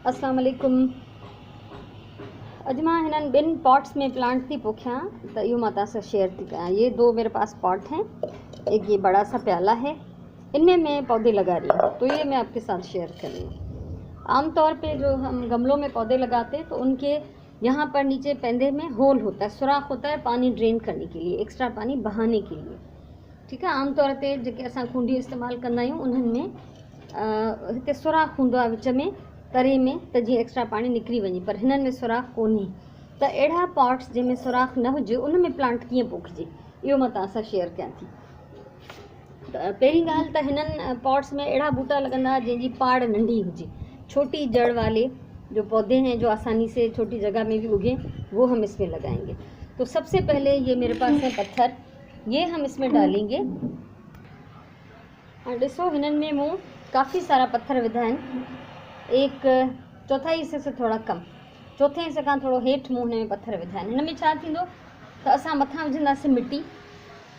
अस्सलाम वालेकुम। अॼु मां हिननि ॿिनि पॉट्स में प्लांट थी पोखियां त इहो मां तव्हां सां शेयर थी कयां। ये दो मेरे पास पॉट हैं, एक ये बड़ा सा प्याला है, इनमें मैं पौधे लगा रही हूँ, तो ये मैं आपके साथ शेयर कर रही हूँ। आमतौर पे जो हम गमलों में पौधे लगाते हैं तो उनके यहाँ पर नीचे पेंदे में होल होता है, सुराख होता है पानी ड्रेन करने के लिए, एक्स्ट्रा पानी बहाने के लिए। ठीक है, आमतौर ते जेके असां खूंडियूं इस्तेमालु कंदा आहियूं उन्हनि में हिते सुराख हूंदो आहे विच में तरे में, त जीअं एक्स्ट्रा पाणी निकिरी वञे, पर हिननि में सुराख कोन्हे। त अहिड़ा पॉट्स जंहिंमें सुराख न हुजे उन में प्लांट कीअं पोखिजे, इहो मां तव्हां सां शेयर कयां थी। त पहिरीं ॻाल्हि त हिननि पॉट्स में अहिड़ा बूटा लॻंदा जंहिंजी पाड़ नंढी हुजे, छोटी जड़ वाले जो पौधे हैं जो आसानी से छोटी जगह में भी उगे, वो हम इसमें लगाएंगे। तो सबसे पहले ये मेरे पास है पत्थर, ये हम इसमें डालेंगे। और ॾिसो हिननि में मूं काफ़ी सारा पत्थर विधा आहिनि, एक चौथाई हिस्से से थोड़ा कम, चौथे हिस्से खां थोरो हेठि मूं हिन में पत्थर विधा आहिनि। हिन में छा थींदो त असां मथां विझंदासीं मिटी,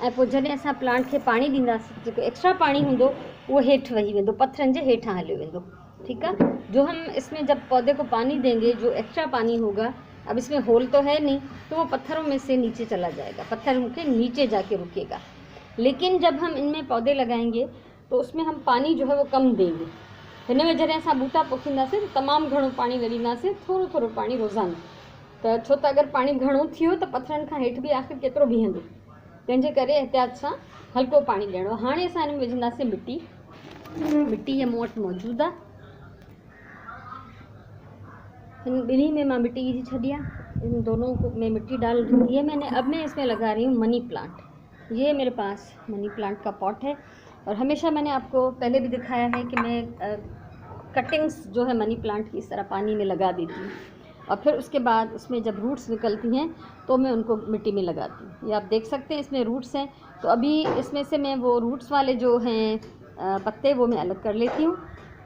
ऐं पोइ जॾहिं असां प्लांट खे पाणी ॾींदासीं, जेको एक्स्ट्रा पाणी हूंदो उहो हेठि वही वेंदो, पत्थरनि जे हेठां हलियो वेंदो। ठीक है, जो हम इसमें जब पौधे को पानी देंगे, जो एक्स्ट्रा पानी होगा, अब इसमें होल तो है नहीं, तो वो पत्थरों में से नीचे चला जाएगा, पत्थरों के नीचे जाके रुकेगा। लेकिन जब हम इनमें पौधे लगाएंगे तो उसमें हम पानी जो है वो कम देंगे। हिन में जॾहिं असां बूटा पोखींदासीं त तमामु घणो पाणी न ॾींदासीं, थोरो थोरो पाणी रोज़ाना। त छो त अगरि पाणी घणो थियो त पत्थरनि खां हेठि बि आख़िर केतिरो बीहंदो, तंहिंजे करे एहतियात सां हल्को पाणी ॾियणो। हाणे असां हिन में विझंदासीं मिटी, मिटी मूं वटि मौजूदु आहे, इन बिन्हीं में मैं मिट्टी विझी छड़ी आहे, इन दोनों को मैं मिट्टी डाल दी है मैंने। अब मैं इसमें लगा रही हूँ मनी प्लांट। ये मेरे पास मनी प्लांट का पॉट है, और हमेशा मैंने आपको पहले भी दिखाया है कि मैं कटिंग्स जो है मनी प्लांट की इस तरह पानी में लगा देती हूँ, और फिर उसके बाद उसमें जब रूट्स निकलती हैं तो मैं उनको मिट्टी में लगाती हूँ। ये आप देख सकते हैं इसमें रूट्स हैं, तो अभी इसमें से मैं वो रूट्स वाले जो हैं पत्ते वो मैं अलग कर लेती हूँ।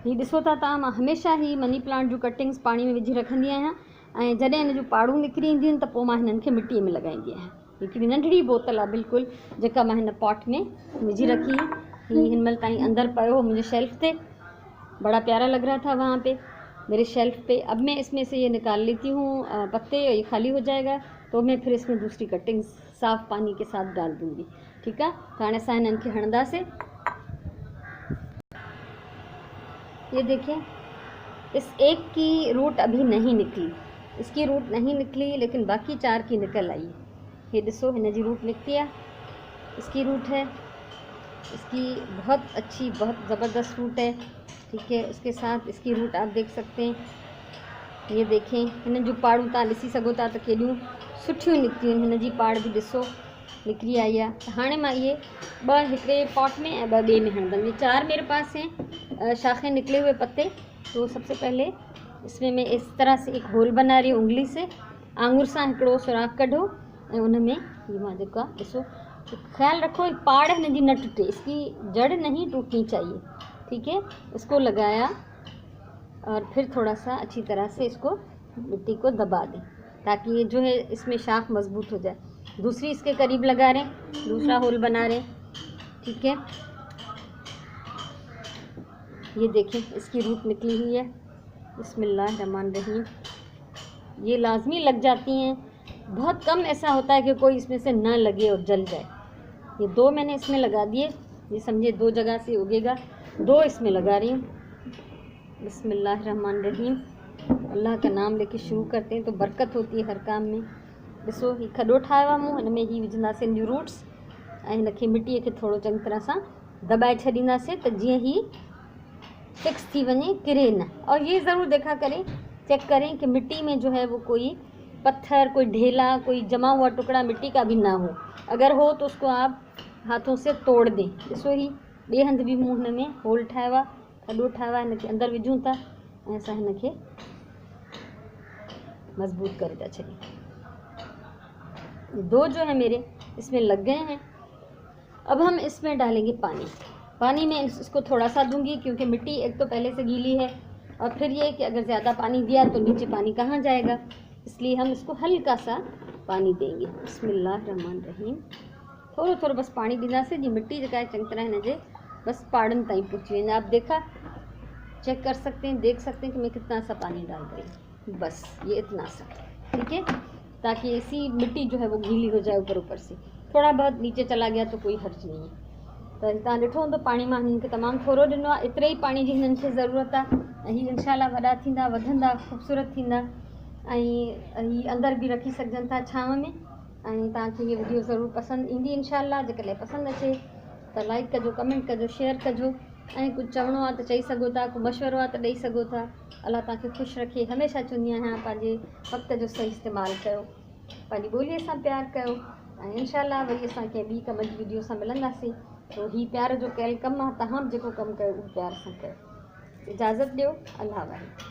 ही ॾिसो था तव्हां, मां हमेशा ही मनी प्लांट जूं कटिंग्स पाणी में विझी रखंदी आहियां, ऐं जॾहिं हिन जूं पाड़ूं निकिरी ईंदियूं आहिनि त पोइ मां हिननि खे मिटीअ में लॻाईंदी आहियां। हिकिड़ी नंढड़ी बोतल आहे बिल्कुलु, जेका मां हिन पॉट में विझी रखी है। ही हिन महिल ताईं अंदर पयो हो मुंहिंजे शेल्फ पे, बड़ा प्यारा लग रहा था वहाँ पे मेरे शेल्फ पे। अब मैं इसमें से ये निकाल लेती हूँ पत्ते, ये खाली हो जाएगा तो मैं फिर इसमें दूसरी कटिंग्स साफ़ पानी के साथ डाल दूँगी। ठीक है, तो हाणे असां हिननि खे हणंदासीं। ये देखें, इस एक की रूट अभी नहीं निकली, इसकी रूट नहीं निकली, लेकिन बाकी 4 की निकल आई। ये ॾिसो हिन जी रूट निकती है, इसकी रूट है, इसकी बहुत अच्छी बहुत ज़बरदस्त रूट है। ठीक है, उसके साथ इसकी रूट आप देख सकते हैं। ये देखें हिन जूं पाड़ूं तव्हां ॾिसी सघो था त केॾियूं सुठियूं निकितियूं आहिनि, हिन जी पाड़ बि ॾिसो निकिरी आई आहे। त हाणे मां ये 2 हिकिड़े पॉट में ऐं 2 ॿिए में हणंदमि। ये 4 मेरे पास हैं शाखें निकले हुए पत्ते। तो सबसे पहले इसमें मैं इस तरह से एक होल बना रही हूँ, उंगली से आंगुर सां हिकिड़ो सुराख कढो, ऐं उन में ये मां जेका ॾिसो, ख्याल रखो पाड़ हिन जी न टूटे, इसकी जड़ नहीं टूटनी चाहिए। ठीक है, इसको लगाया और फिर थोड़ा सा अच्छी तरह से इसको मिट्टी को दबा दें, ताकि ये जो है इसमें शाख मजबूत हो जाए। दूसरी इसके करीब लगा रहे हैं, दूसरा होल बना रहे हैं। ठीक है, ये देखें इसकी रूट निकली हुई है। बिस्मिल्लाहिर्रहमानिर्रहीम। ये लाजमी लग जाती हैं, बहुत कम ऐसा होता है कि कोई इसमें से ना लगे और जल जाए। ये 2 मैंने इसमें लगा दिए, ये समझे 2 जगह से उगेगा, 2 इसमें लगा रही हूँ। बिस्मिल्लाहिर्रहमानिर्रहीम, अल्लाह का नाम लेके शुरू करते हैं तो बरकत होती है हर काम में। ॾिसो ही खॾो ठाहियो आहे मूं, हिन में ही विझंदासीं हिन जूं रूट्स, ऐं हिन खे मिटीअ खे थोरो चङी तरह सां दॿाए छॾींदासीं त जीअं ही फिक्स थी वञे, किरे न। और ये ज़रूर देखा करें, चेक करें कि मिट्टी में जो है वो कोई पत्थर, कोई ढेला, कोई जमा हुआ टुकड़ा मिट्टी का भी ना हो। अगर हो तो उसको आप हाथों से तोड़ दें। ॾिसो ही ॿिए हंधि बि मूं हिन में होल ठाहियो आहे, खॾो ठाहियो आहे, हिन खे अंदरि विझूं था ऐं असां हिन खे मजबूत करे था छॾियूं। 2 जो है मेरे इसमें लग गए हैं। अब हम इसमें डालेंगे पानी। पानी में इसको थोड़ा सा दूंगी, क्योंकि मिट्टी एक तो पहले से गीली है, और फिर ये कि अगर ज़्यादा पानी दिया तो नीचे पानी कहाँ जाएगा, इसलिए हम इसको हल्का सा पानी देंगे। बिस्मिल्लाहिर्रहमानिर्रहीम। थोरो थोरो बस पानी ॾींदासीं, जी मिट्टी जेका आहे चङी तरह हिन जे बस पाड़नि ताईं पहुची वञे। आप देखा, चेक कर सकते हैं, देख सकते हैं कि मैं कितना सा पानी डाल रही हूँ, बस ये इतना सा, ठीक है, ताकि इसी मिट्टी जो है वो गीली हो जाए ऊपर से। थोड़ा बहुत नीचे चला गया तो कोई हर्ज नहीं है। तो तव्हां ॾिठो हूंदो पाणी मां हिननि खे तमामु थोरो ॾिनो आहे, एतिरे ई पाणी जी हिननि खे ज़रूरत आहे। ऐं हीअ इंशाल्लाह वॾा थींदा, वधंदा, ख़ूबसूरत थींदा, ऐं हीअ अंदरि बि रखी सघजनि था छांव में। ऐं तव्हांखे हीअ वीडियो ज़रूरु पसंदि ईंदी इंशाल्लाह। जेकॾहिं पसंदि अचे त लाइक कजो, कमेंट कजो, शेयर कजो, ऐं कुझु चवणो आहे त चई सघो था, को मशवरो आहे त ॾेई सघो था। अलाह तव्हांखे ख़ुशि रखे। हमेशह चवंदी आहियां पंहिंजे वक़्त जो सही इस्तेमालु कयो, पंहिंजी ॿोलीअ सां प्यारु कयो, ऐं इंशाल्लाह वरी असां कंहिं ॿी कम जी वीडियो सां मिलंदासीं। तो ही प्यार जो कयल कमु आहे, तव्हां बि जेको कमु कयो उहो प्यार सां कयो। इजाज़त ॾियो, अल्लाह वाहे।